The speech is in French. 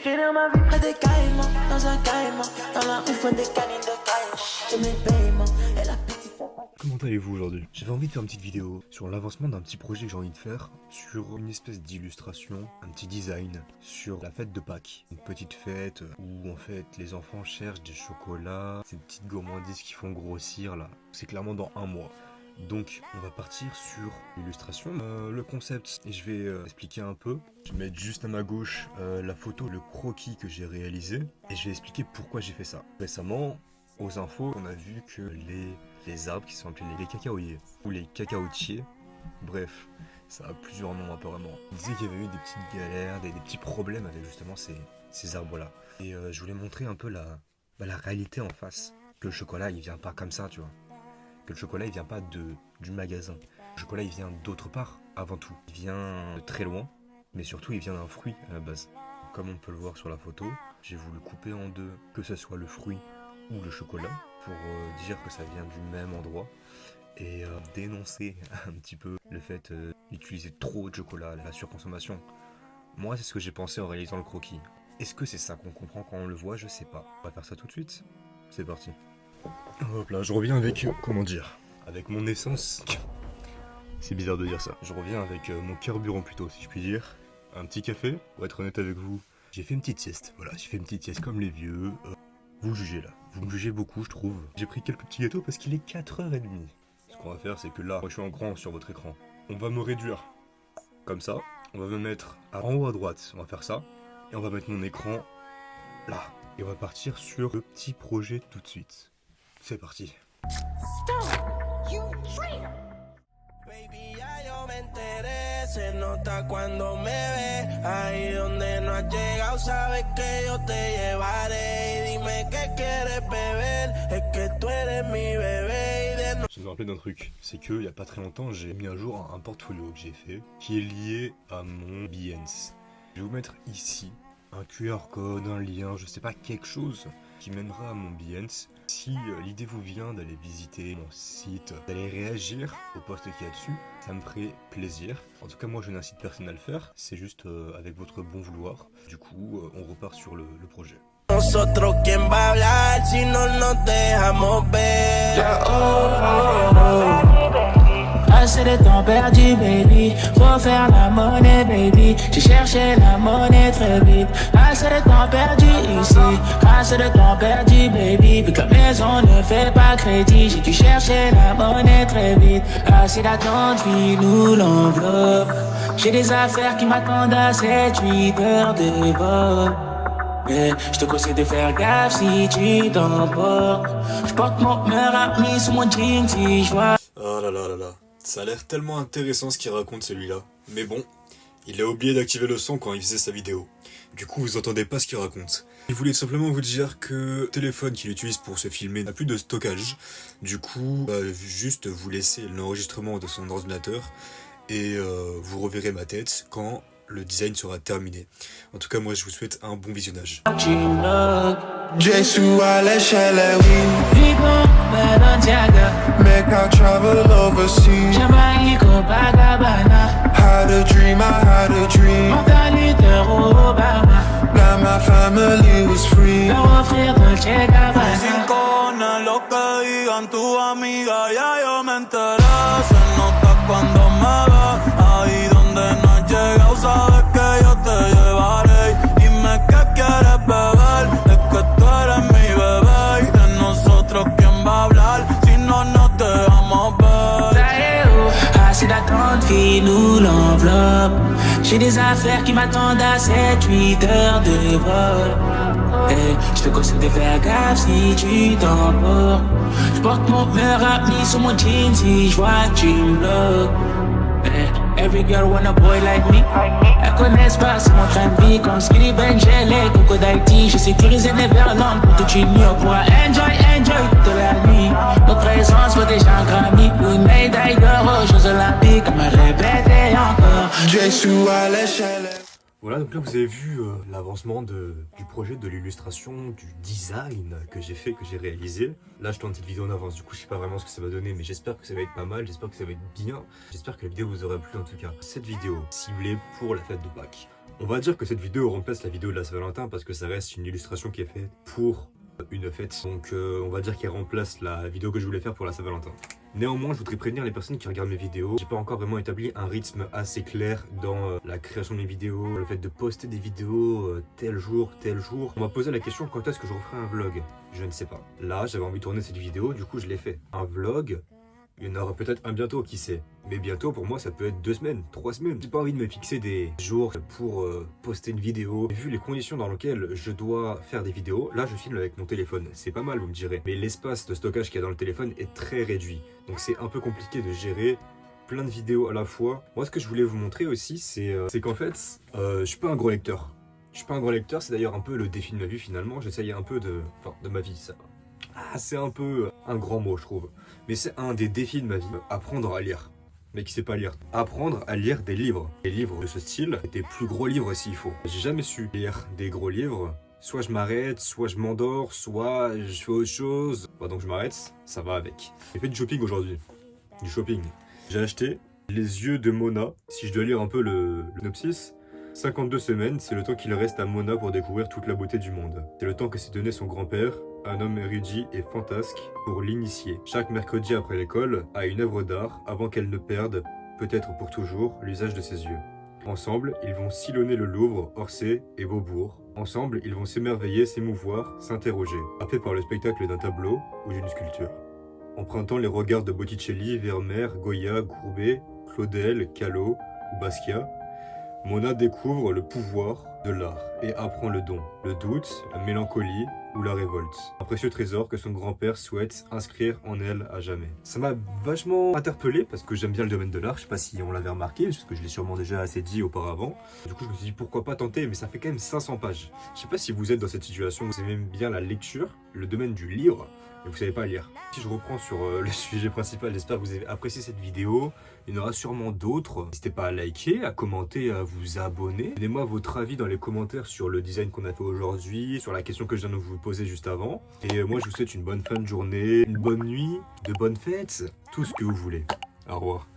finir ma vie près des caïmans, dans un caïman, dans la ouf des canines de caïman. J'ai mes paiements et la petite. Comment allez-vous aujourd'hui? J'avais envie de faire une petite vidéo sur l'avancement d'un petit projet que j'ai envie de faire, sur une espèce d'illustration, un petit design, sur la fête de Pâques. Une petite fête où en fait les enfants cherchent des chocolats, ces petites gourmandises qui font grossir là. C'est clairement dans un mois. Donc on va partir sur l'illustration, le concept, et je vais expliquer un peu. Je vais mettre juste à ma gauche la photo, le croquis que j'ai réalisé, et je vais expliquer pourquoi j'ai fait ça. Récemment, aux infos, on a vu que les arbres qui sont appelés les cacaoyers, ou les cacaotiers, bref, ça a plusieurs noms apparemment. On disait qu'il y avait eu des petites galères, des petits problèmes avec justement ces arbres-là. Et je voulais montrer un peu la réalité en face, que le chocolat il vient pas comme ça, tu vois. Que le chocolat il vient pas du magasin. Le chocolat il vient d'autre part avant tout. Il vient de très loin, mais surtout il vient d'un fruit à la base. Comme on peut le voir sur la photo, j'ai voulu couper en deux, que ce soit le fruit ou le chocolat, pour dire que ça vient du même endroit et dénoncer un petit peu le fait d'utiliser trop de chocolat, la surconsommation. Moi c'est ce que j'ai pensé en réalisant le croquis. Est-ce que c'est ça qu'on comprend quand on le voit? Je sais pas. On va faire ça tout de suite. C'est parti. Hop là, je reviens avec, comment dire, avec mon essence. C'est bizarre de dire ça. Je reviens avec mon carburant plutôt, si je puis dire. Un petit café, pour être honnête avec vous. J'ai fait une petite sieste, voilà, j'ai fait une petite sieste comme les vieux. Vous jugez là, vous me jugez beaucoup je trouve. J'ai pris quelques petits gâteaux parce qu'il est 4h30. Ce qu'on va faire c'est que là, moi je suis en grand sur votre écran. On va me réduire comme ça, on va me mettre en haut à droite, on va faire ça. Et on va mettre mon écran là. Et on va partir sur le petit projet tout de suite. C'est parti. Baby, ya yo me enteré, se nota cuando me ve. Ahí donde no has llegado, sabes que yo te llevaré. Y dime qué quieres beber, es que tú eres mi bebé. Y de no... Je me rappelais d'un truc, c'est que il y a pas très longtemps, j'ai mis à jour un portfolio que j'ai fait, qui est lié à mon Behance. Je vais vous mettre ici un QR code, un lien, je sais pas, quelque chose qui mènera à mon Behance. Si l'idée vous vient d'aller visiter mon site, d'aller réagir au post qu'il y a dessus, ça me ferait plaisir. En tout cas moi je n'incite personne à le faire, c'est juste avec votre bon vouloir. Du coup on repart sur le projet. Nosotros quién va a hablar si no nos dejamos ver. C'est le temps perdu, baby. Faut faire la monnaie, baby. J'ai cherché la monnaie très vite. C'est le temps perdu ici. C'est le temps perdu, baby. Vu que la maison ne fait pas crédit, j'ai dû chercher la monnaie très vite. C'est l'attente, vie, nous l'enveloppe. J'ai des affaires qui m'attendent à 7-8 heures de vol. Je te conseille de faire gaffe si tu t'emportes. Je porte mon meilleur ami sous mon jean si je vois. Oh là là là là. Ça a l'air tellement intéressant ce qu'il raconte celui-là. Mais bon, il a oublié d'activer le son quand il faisait sa vidéo. Du coup, vous entendez pas ce qu'il raconte. Il voulait simplement vous dire que le téléphone qu'il utilise pour se filmer n'a plus de stockage. Du coup, juste vous laisser l'enregistrement de son ordinateur et vous reverrez ma tête quand le design sera terminé. En tout cas, moi, je vous souhaite un bon visionnage. Jesu à l'échelle, oui. Make I travel overseas. Had a dream, I had a dream. That my family was free. Sin cojones lo que digan tu amiga, ya yo me enteré. Se nota cuando me ve. Ahí donde no has llegado, sabes que yo te llevaré. Dime qué quieres beber, es que tú eres mi bebé. Y de nosotros quién va a hablar si no nos dejamos ver. C'est l'attente, vie, nous l'enveloppe. J'ai des affaires qui m'attendent à 7-8 heures de vol. Je te conseille de faire gaffe si tu t'emportes. Je porte mon meilleur ami sur mon jean si je vois que tu me bloques. Every girl want a boy like me. Elles connaissent pas, c'est mon train de vie. Comme Skilly Benjelé, Coco d'Haïti. Je sécurise Neverland pour toute une nuit. On pourra enjoy toute la nuit. Notre présence vaut déjà un Grammy. Une médaille d'or aux Jeux Olympiques. On m'a répété encore. Jésus à l'échelle. Voilà, donc là vous avez vu l'avancement du projet, de l'illustration, du design que j'ai fait, que j'ai réalisé. Là je tourne cette vidéo en avance, du coup je sais pas vraiment ce que ça va donner, mais j'espère que ça va être pas mal, j'espère que ça va être bien. J'espère que la vidéo vous aura plu en tout cas. Cette vidéo ciblée pour la fête de Pâques. On va dire que cette vidéo remplace la vidéo de la Saint-Valentin parce que ça reste une illustration qui est faite pour une fête. Donc on va dire qu'elle remplace la vidéo que je voulais faire pour la Saint-Valentin. Néanmoins, je voudrais prévenir les personnes qui regardent mes vidéos. J'ai pas encore vraiment établi un rythme assez clair dans la création de mes vidéos, le fait de poster des vidéos tel jour. On m'a posé la question quand est-ce que je referai un vlog. Je ne sais pas. Là, j'avais envie de tourner cette vidéo, du coup je l'ai fait. Un vlog, il y en aura peut-être un bientôt, qui sait. Mais bientôt, pour moi, ça peut être 2 semaines, 3 semaines. J'ai pas envie de me fixer des jours pour poster une vidéo. Vu les conditions dans lesquelles je dois faire des vidéos, là, je filme avec mon téléphone. C'est pas mal, vous me direz. Mais l'espace de stockage qu'il y a dans le téléphone est très réduit. Donc c'est un peu compliqué de gérer plein de vidéos à la fois. Moi, ce que je voulais vous montrer aussi, c'est qu'en fait, je suis pas un gros lecteur. Je suis pas un gros lecteur, c'est d'ailleurs un peu le défi de ma vie, finalement. J'essaye un peu de ma vie, ça. Ah, c'est un peu un grand mot, je trouve. Mais c'est un des défis de ma vie, apprendre à lire. Mais qui sait pas lire. Apprendre à lire des livres. Des livres de ce style, des plus gros livres s'il faut. J'ai jamais su lire des gros livres. Soit je m'arrête, soit je m'endors, soit je fais autre chose. Bah donc je m'arrête, ça va avec. J'ai fait du shopping aujourd'hui. Du shopping. J'ai acheté Les yeux de Mona. Si je dois lire un peu le synopsis. 52 semaines, c'est le temps qu'il reste à Mona pour découvrir toute la beauté du monde. C'est le temps que s'est donné son grand-père, un homme érudit et fantasque, pour l'initier. Chaque mercredi après l'école, à une œuvre d'art, avant qu'elle ne perde, peut-être pour toujours, l'usage de ses yeux. Ensemble, ils vont sillonner le Louvre, Orsay et Beaubourg. Ensemble, ils vont s'émerveiller, s'émouvoir, s'interroger, happés par le spectacle d'un tableau ou d'une sculpture. Empruntant les regards de Botticelli, Vermeer, Goya, Courbet, Claudel, Callot ou Basquiat, Mona découvre le pouvoir de l'art et apprend le don, le doute, la mélancolie ou la révolte. Un précieux trésor que son grand-père souhaite inscrire en elle à jamais. Ça m'a vachement interpellé parce que j'aime bien le domaine de l'art. Je sais pas si on l'avait remarqué, parce que je l'ai sûrement déjà assez dit auparavant. Du coup, je me suis dit pourquoi pas tenter, mais ça fait quand même 500 pages. Je sais pas si vous êtes dans cette situation, vous aimez bien la lecture, le domaine du livre, et vous savez pas lire. Si je reprends sur le sujet principal, j'espère que vous avez apprécié cette vidéo. Il y en aura sûrement d'autres. N'hésitez pas à liker, à commenter, à vous abonner. Donnez-moi votre avis dans les commentaires sur le design qu'on a fait aujourd'hui, sur la question que je viens de vous poser juste avant. Et moi, je vous souhaite une bonne fin de journée, une bonne nuit, de bonnes fêtes, tout ce que vous voulez. Au revoir.